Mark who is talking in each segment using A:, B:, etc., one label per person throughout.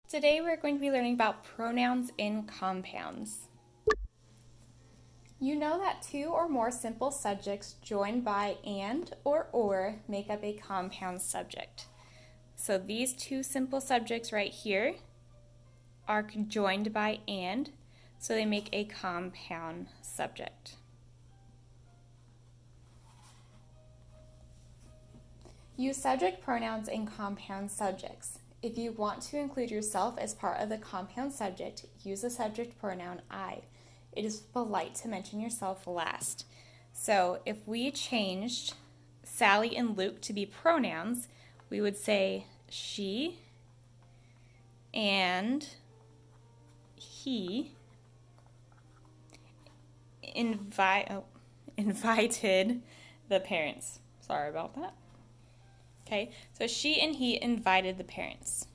A: Today we're going to be learning about pronouns in compounds. You know that two or more simple subjects joined by and or make up a compound subject. So these two simple subjects right here are joined by and, so they make a compound subject. Use subject pronouns in compound subjects. If you want to include yourself as part of the compound subject, use the subject pronoun I. It is polite to mention yourself last. So if we changed Sally and Luke to be pronouns, we would say she and he invited the parents. Sorry about that. Okay, so she and he invited the parents.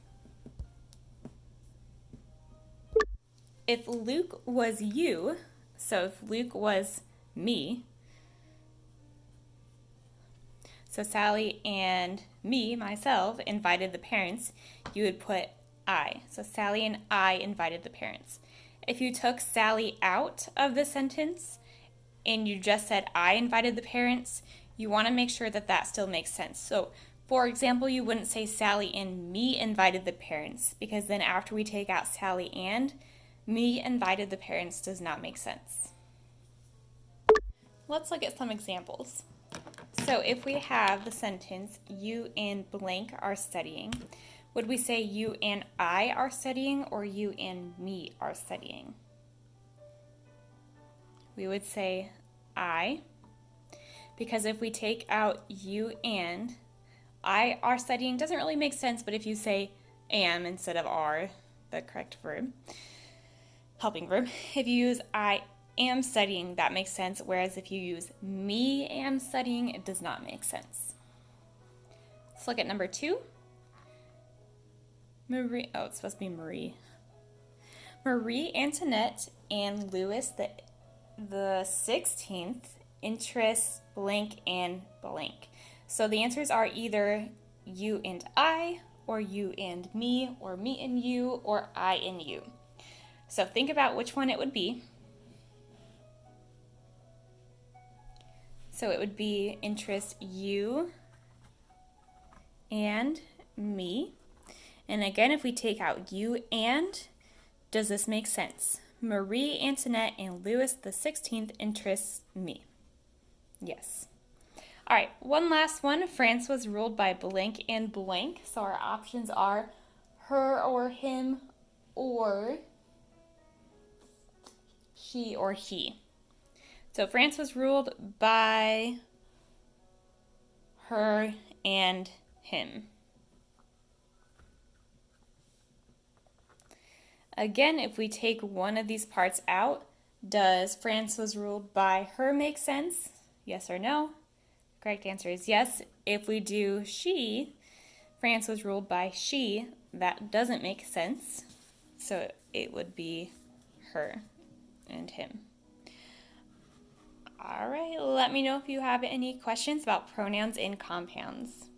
A: If Luke was you, so if Luke was me, so Sally and me, myself, invited the parents, you would put I. So Sally and I invited the parents. If you took Sally out of the sentence and you just said I invited the parents, you want to make sure that that still makes sense. So for example, you wouldn't say Sally and me invited the parents, because then after we take out Sally and, me invited the parents does not make sense. Let's look at some examples. So if we have the sentence, you and blank are studying, would we say you and I are studying or you and me are studying? We would say I, because if we take out you and, I are studying doesn't really make sense, but if you say am instead of are, the correct verb, helping verb, if you use I am studying, that makes sense, whereas if you use me am studying, it does not make sense. Let's look at number 2. It's supposed to be Marie. Marie Antoinette and Louis the 16th interest blank and blank. So the answers are either you and I, or you and me, or me and you, or I and you. So think about which one it would be. So it would be interest you and me. And again, if we take out you and, does this make sense? Marie Antoinette and Louis the 16th interests me. Yes. All right, one last one. France was ruled by blank and blank. So our options are her or him, or she or he. So France was ruled by her and him. Again, if we take one of these parts out, does France was ruled by her make sense? Yes or no? Correct answer is yes. If we do she, France was ruled by she, that doesn't make sense. So it would be her and him. All right, let me know if you have any questions about pronouns in compounds.